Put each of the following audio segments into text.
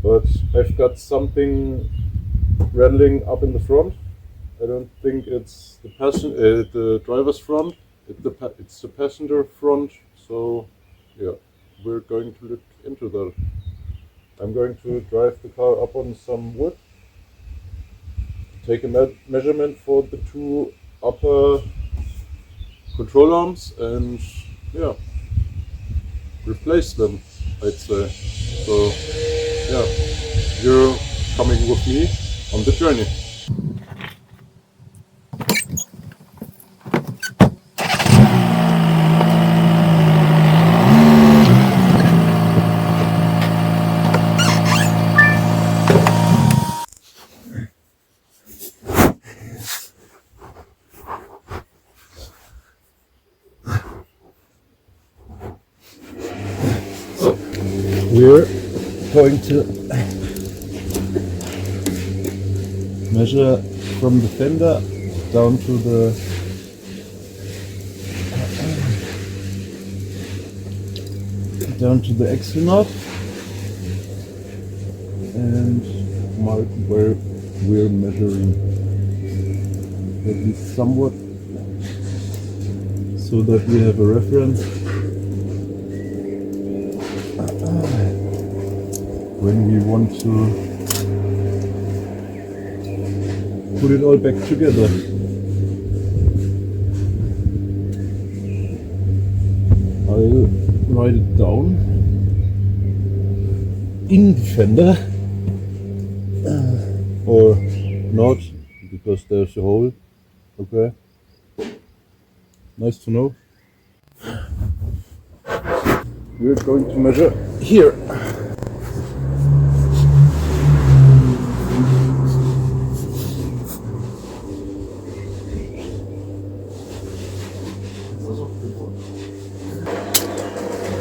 but I've got something rattling up in the front. I don't think it's the driver's front. It's the passenger front. So yeah, we're going to look into that. I'm going to drive the car up on some wood, take a measurement for the two upper control arms, and yeah, replace them, I'd say. So yeah, you're coming with me on the journey. We're going to measure from the fender down to the axle knot and mark where we're measuring, at least somewhat, so that we have a reference when we want to put it all back together. I'll write it down in the fender, or not, because there's a hole. Okay, nice to know. We're going to measure here.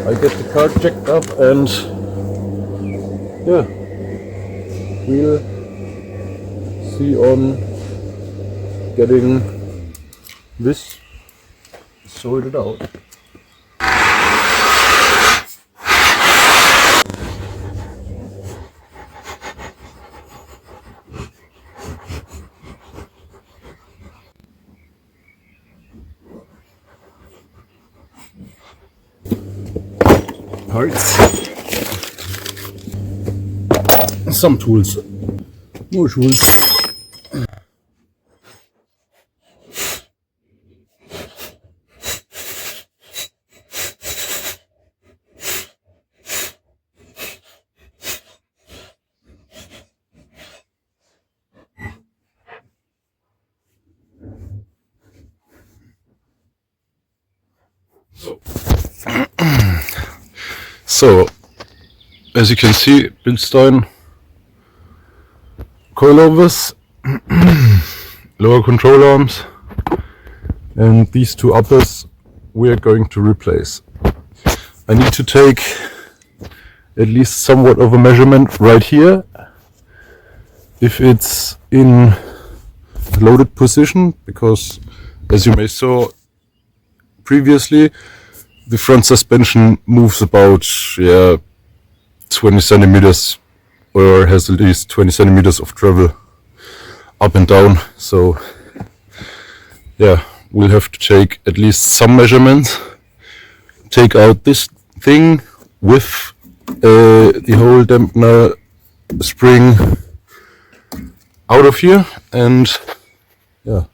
I get the car checked up, and yeah, we'll see on getting this sorted out. Parts, some tools, more tools. So, as you can see, Bilstein coilovers, lower control arms, and these two uppers we are going to replace. I need to take at least somewhat of a measurement right here, if it's in loaded position, because as you may saw previously, the front suspension moves about 20 centimeters, or has at least 20 centimeters of travel up and down. So yeah, we'll have to take at least some measurements, take out this thing with the whole dampener spring out of here, and yeah.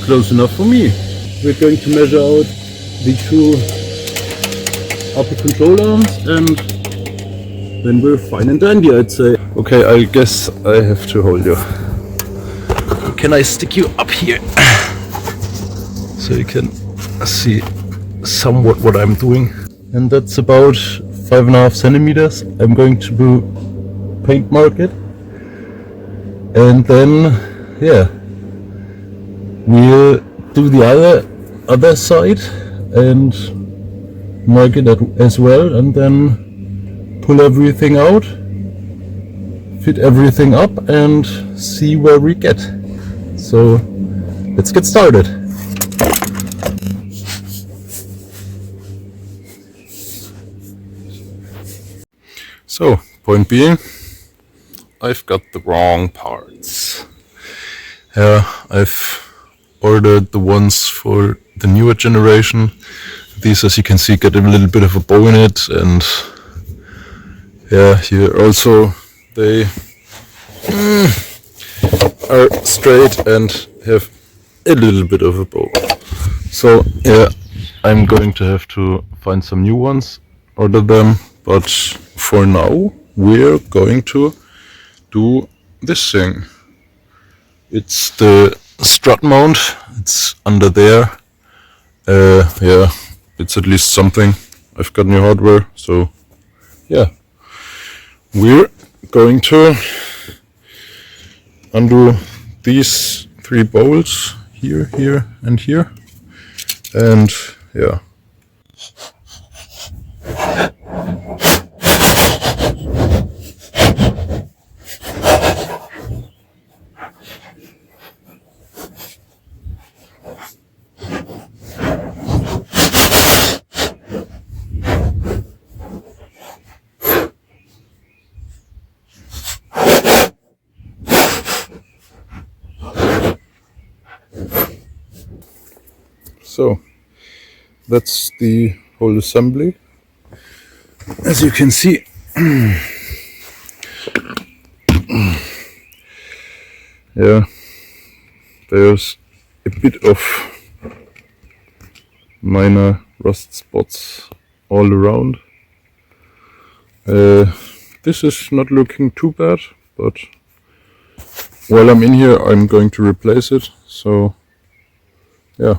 Close enough for me. We're going to measure out the two upper control arms, and then we're fine and dandy, I'd say. Okay, I guess I have to hold you. Can I stick you up here so you can see somewhat what I'm doing? And that's about 5.5 centimeters. I'm going to paint mark it, and then yeah, we'll do the other side and mark it as well, and then pull everything out, fit everything up and see where we get. So let's get started. So, point being, I've got the wrong parts. I've ordered the ones for the newer generation. These, as you can see, get a little bit of a bow in it, and yeah, here also they are straight and have a little bit of a bow. So yeah, I'm going to have to find some new ones, order them, but for now we're going to do this thing. It's the strut mount, it's under there. Yeah, it's at least something. I've got new hardware, so yeah. We're going to undo these 3 bolts here, here, and here, and yeah. So that's the whole assembly. As you can see, yeah, there's a bit of minor rust spots all around. This is not looking too bad, but while I'm in here I'm going to replace it, so yeah,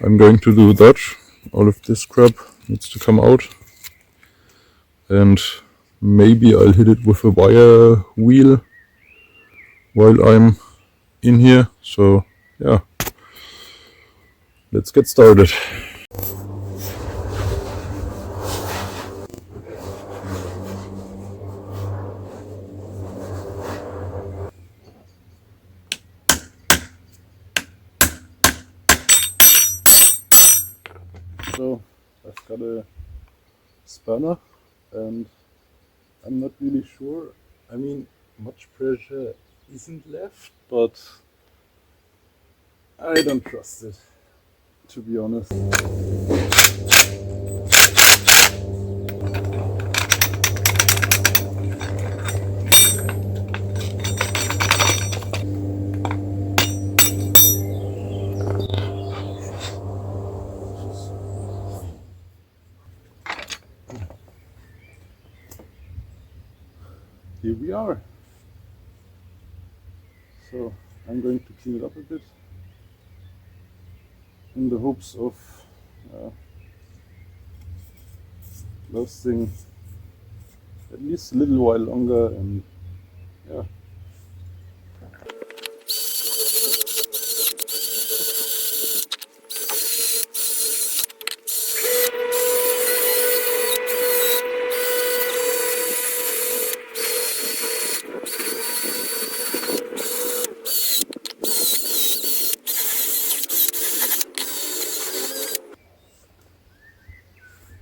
I'm going to do that. All of this crap needs to come out, and maybe I'll hit it with a wire wheel while I'm in here. So yeah, let's get started. So I've got a spanner, and I'm not really sure. I mean, much pressure isn't left, but I don't trust it, to be honest. Here we are. So I'm going to clean it up a bit in the hopes of lasting at least a little while longer, and yeah.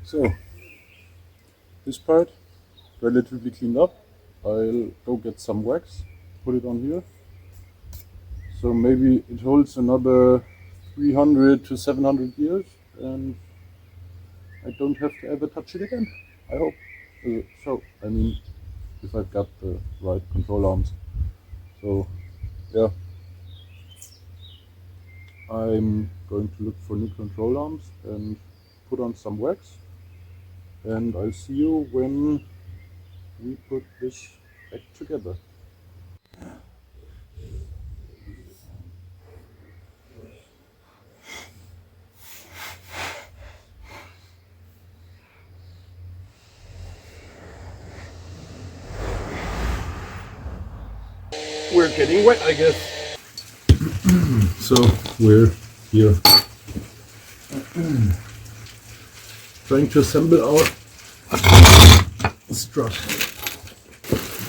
So this part relatively cleaned up. I'll go get some wax, put it on here, so maybe it holds another 300 to 700 years, and I don't have to ever touch it again, I hope. So I mean, if I've got the right control arms. So yeah, I'm going to look for new control arms and put on some wax, and I'll see you when we put this back together. We're getting wet, I guess. So we're here trying to assemble our strut.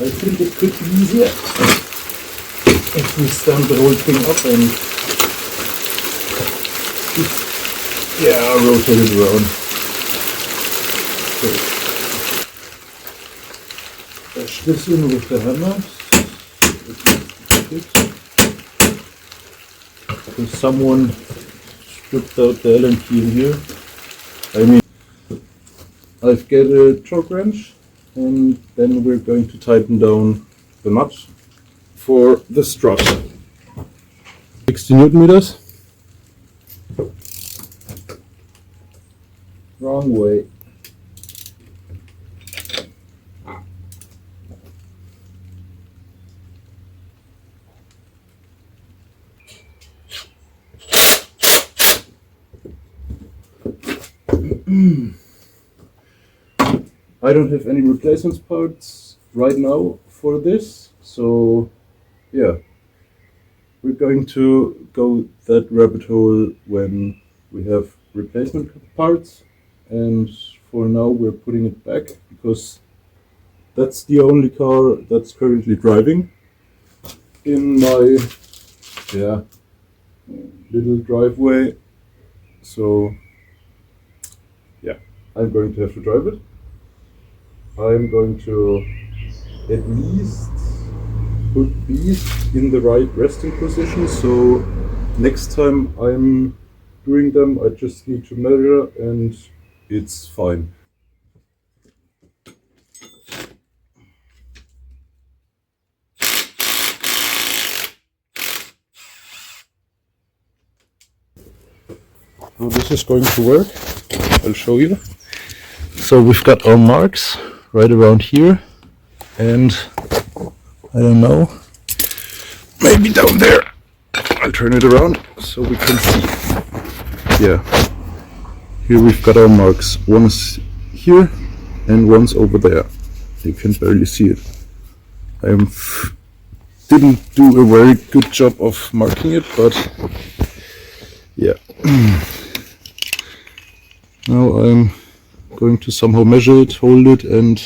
I think it could be easier if we stand the whole thing up and just, rotate it around. Okay. Bash this in with the hammer. So someone stripped out the Allen key in here. I mean, I've got a torque wrench, and then we're going to tighten down the nut for the strut. 60 Newton meters. Wrong way. I don't have any replacement parts right now for this, so yeah, we're going to go that rabbit hole when we have replacement parts, and for now we're putting it back because that's the only car that's currently driving in my little driveway, so yeah, I'm going to have to drive it. I'm going to at least put these in the right resting position, so next time I'm doing them I just need to measure and it's fine. So this is going to work. I'll show you. So we've got our marks right around here, and I don't know, maybe down there. I'll turn it around so we can see. Yeah, here we've got our marks. One's here and one's over there. You can barely see it. I didn't do a very good job of marking it, but yeah. Now I'm going to somehow measure it, hold it and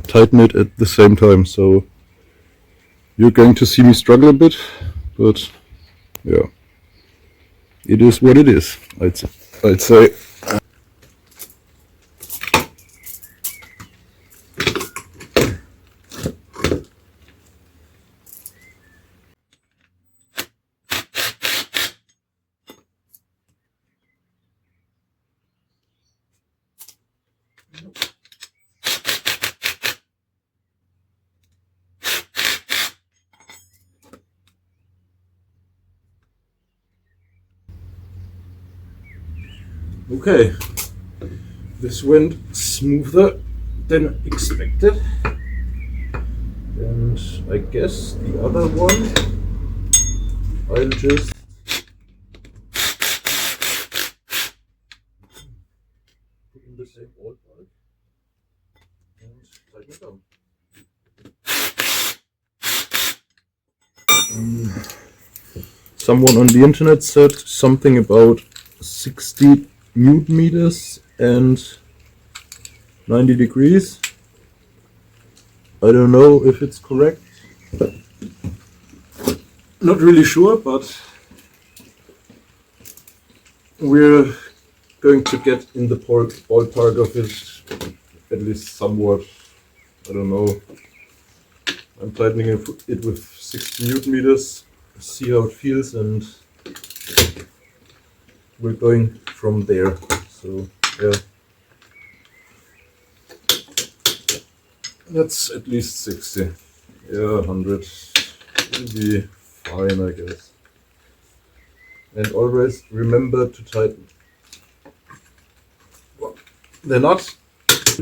tighten it at the same time. So you're going to see me struggle a bit, but yeah, it is what it is, I'd say. Okay, this went smoother than expected, and I guess the other one I'll just put in the same old bike and tighten it down. Someone on the internet said something about 60 Newton meters and 90 degrees. I don't know if it's correct. Not really sure, but we're going to get in the ballpark of it, at least somewhat. I don't know. I'm tightening it with 60 Newton meters, see how it feels, and we're going from there. So yeah, that's at least 60. Yeah, 100 will be fine, I guess. And always remember to tighten the nut,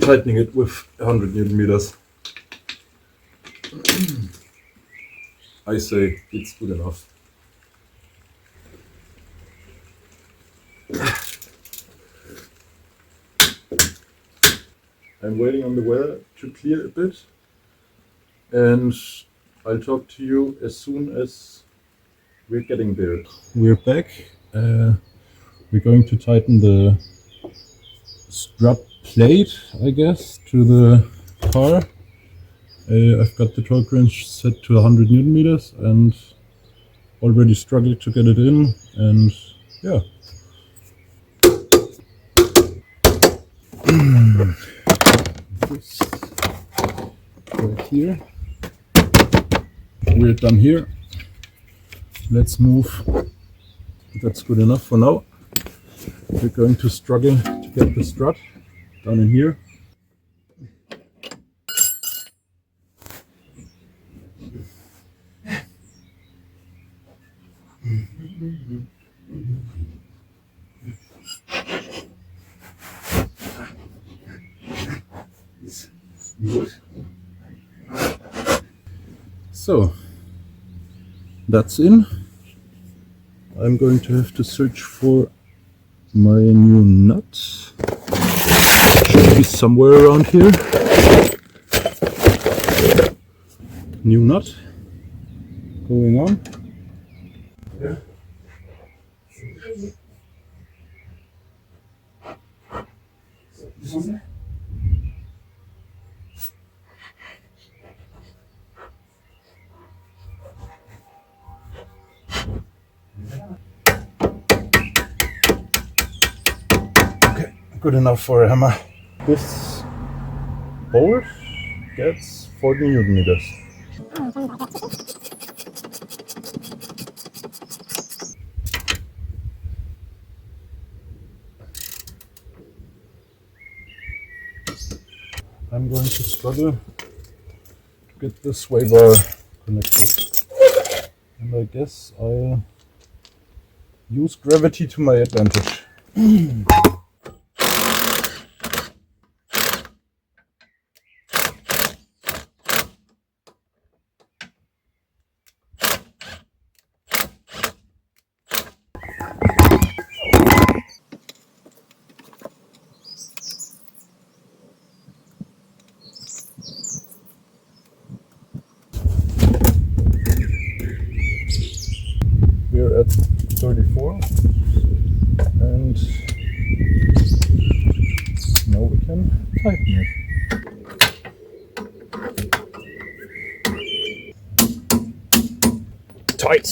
tightening it with 100 Newton meters. I say it's good enough. I'm waiting on the weather to clear a bit, and I'll talk to you as soon as we're getting there. We're back. We're going to tighten the strut plate, I guess, to the car, I've got the torque wrench set to 100 Newton meters and already struggled to get it in, and yeah. This right here. We're done here. Let's move. That's good enough for now. We're going to struggle to get the strut down in here. So that's in. I'm going to have to search for my new nut. Should be somewhere around here. New nut going on. Yeah. Okay, good enough for a hammer. This bolt gets 40 Newton meters. I'm going to struggle to get this sway bar connected. And I guess I'll use gravity to my advantage. We're at 34 and now we can tighten it. Tight!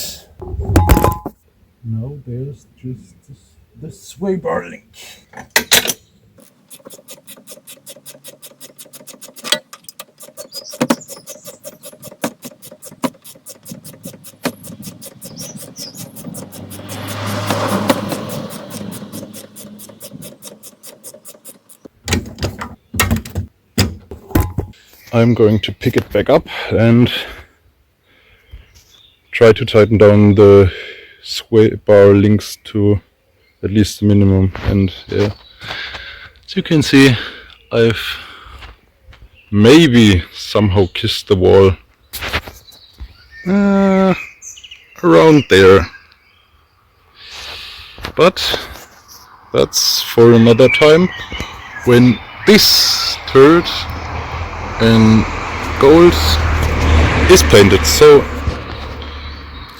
Now there's just the sway bar link. I'm going to pick it back up and try to tighten down the sway bar links to at least the minimum. And yeah, as you can see, I've maybe somehow kissed the wall around there, but that's for another time when this turd in gold is painted, so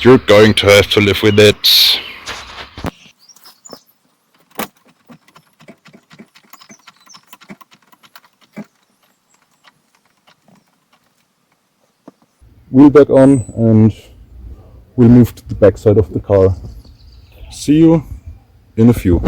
you're going to have to live with it. Wheel back on and we'll move to the back side of the car. See you in a few.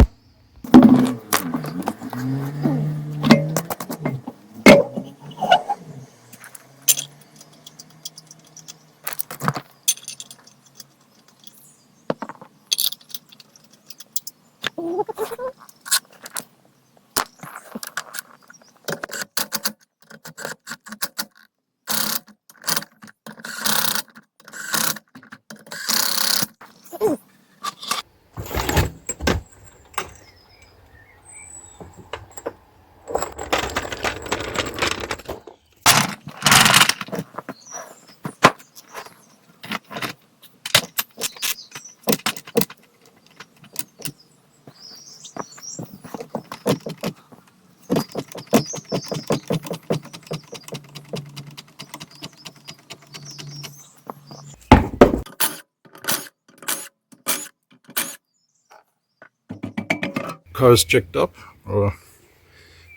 Car is jacked up, or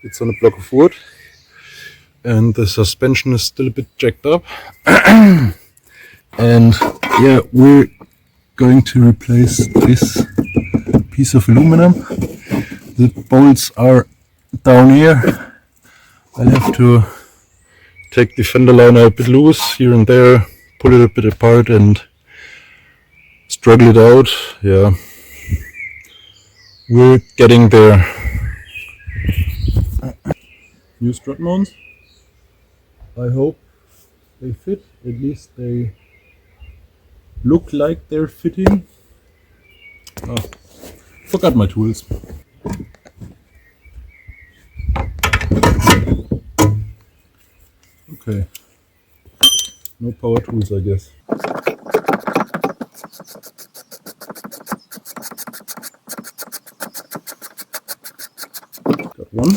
it's on a block of wood, and the suspension is still a bit jacked up. And yeah, we're going to replace this piece of aluminum. The bolts are down here. I'll have to take the fender liner a bit loose here and there, pull it a bit apart and struggle it out. Yeah, we're getting there. New strut mounts. I hope they fit. At least they look like they're fitting. Oh, forgot my tools. Okay, no power tools, I guess. Got one.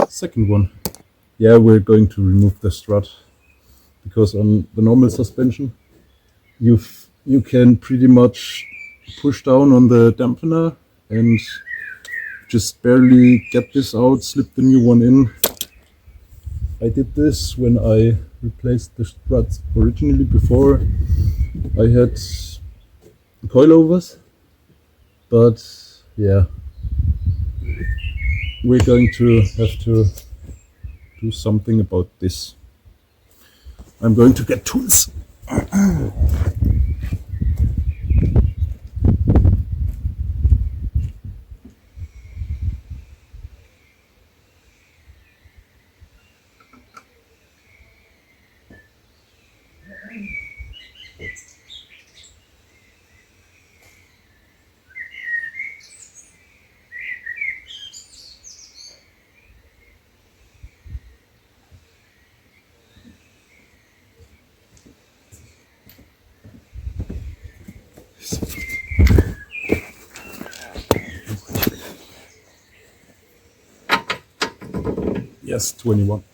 Second one. Yeah, we're going to remove the strut, because on the normal suspension you can pretty much push down on the dampener and just barely get this out, slip the new one in. I did this when I replaced the struts originally before I had coilovers, but yeah, we're going to have to do something about this. I'm going to get tools. Yes, 21.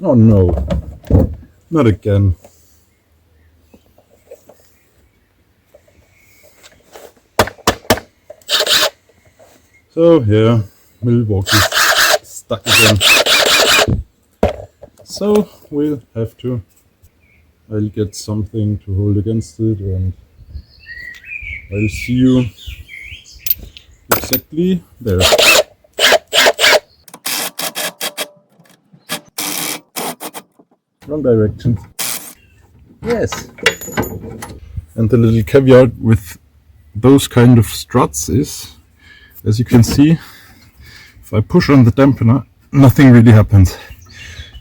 Oh no, not again. So yeah, Milwaukee's stuck again. So we'll have to, I'll get something to hold against it and I'll see you exactly there. Wrong direction. Yes. And the little caveat with those kind of struts is, as you can see, if I push on the dampener, nothing really happens.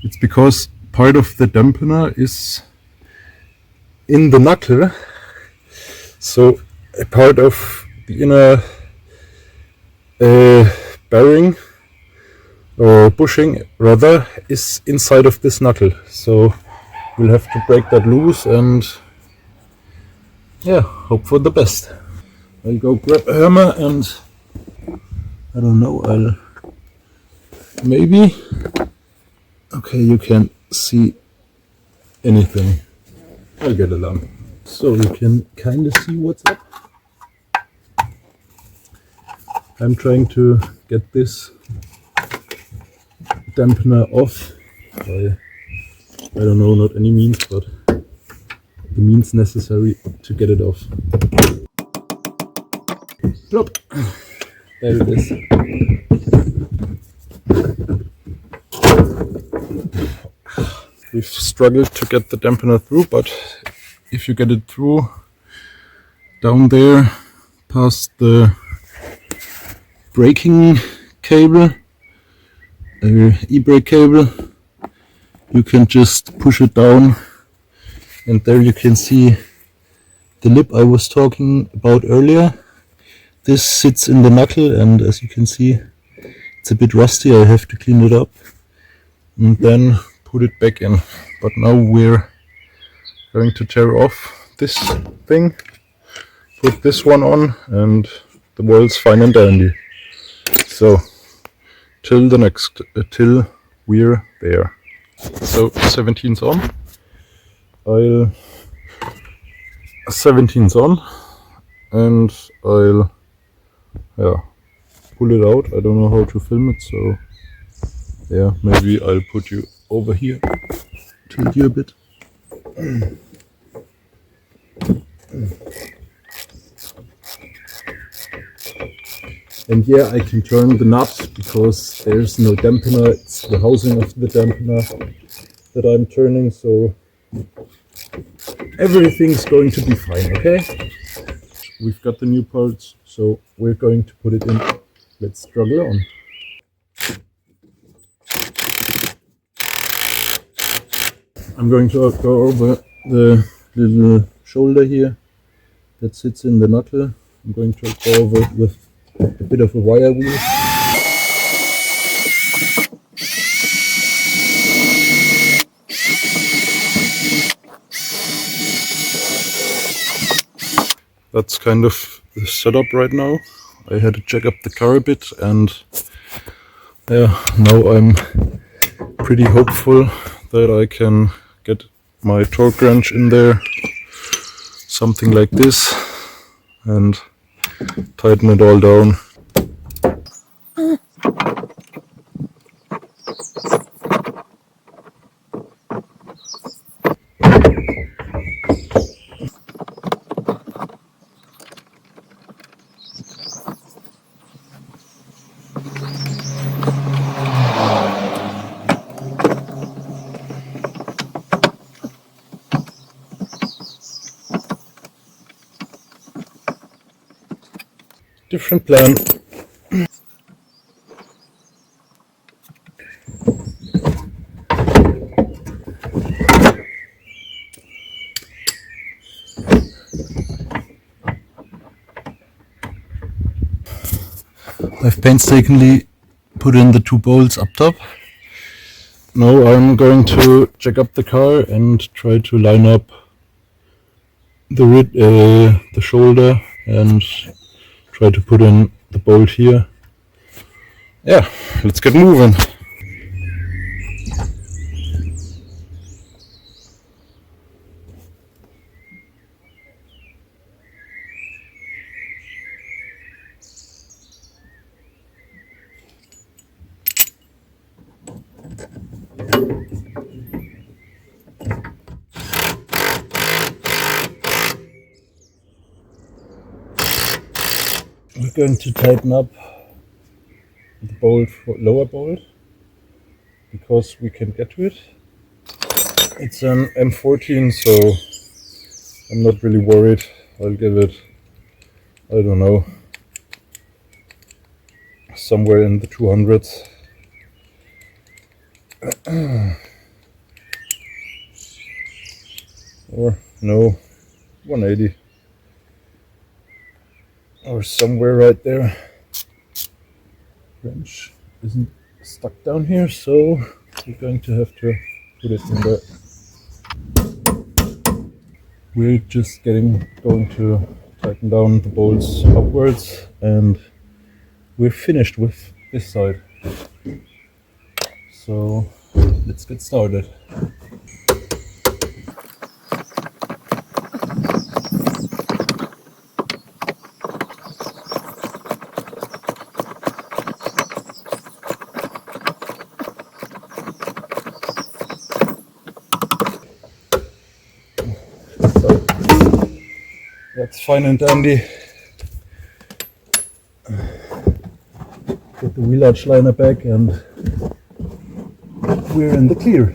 It's because part of the dampener is in the knuckle, so a part of the inner bearing or bushing rather is inside of this knuckle, so we'll have to break that loose and yeah, hope for the best. I'll go grab a hammer and I don't know, I'll maybe, okay, you can't see anything. I'll get a lamp so you can kind of see what's up. I'm trying to get this dampener off by, I don't know, not any means, but the means necessary to get it off. Plop. There it is. We've struggled to get the dampener through, but if you get it through down there past the braking cable, e-brake cable, you can just push it down and there you can see the lip I was talking about earlier. This sits in the knuckle and as you can see it's a bit rusty, I have to clean it up and then put it back in. But now we're going to tear off this thing, put this one on and the world's fine and dandy. So till the next, till we're there. So 17's on. 17's on, and I'll pull it out. I don't know how to film it, so yeah, maybe I'll put you over here, tilt you a bit. And yeah, I can turn the nut because there's no dampener. It's the housing of the dampener that I'm turning, so everything's going to be fine, okay? We've got the new parts, so we're going to put it in. Let's struggle on. I'm going to go over the little shoulder here that sits in the knuckle. I'm going to go over it with a bit of a wire wheel. That's kind of the setup right now. I had to check up the car a bit, and yeah, now I'm pretty hopeful that I can get my torque wrench in there, something like this, and tighten it all down. Different plan. I've painstakingly put in the 2 bolts up top. Now I'm going to check up the car and try to line up the shoulder and try to put in the bolt here. Yeah, let's get moving. We're going to tighten up the bolt, lower bolt, because we can get to it. It's an M14, so I'm not really worried. I'll give it, I don't know, somewhere in the 200s. Or no, 180. Or somewhere right there. Wrench isn't stuck down here, so we're going to have to put it in there. We're just going to tighten down the bolts upwards, and we're finished with this side. So let's get started. That's fine and dandy. Put the wheel arch liner back and we're in the clear.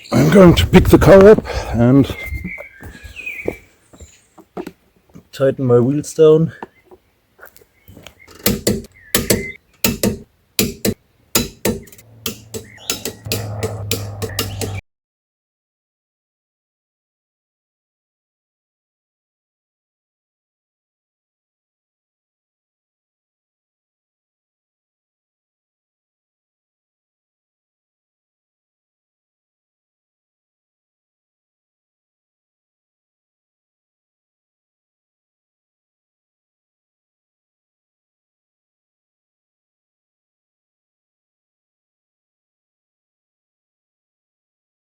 I'm going to pick the car up and tighten my wheels down.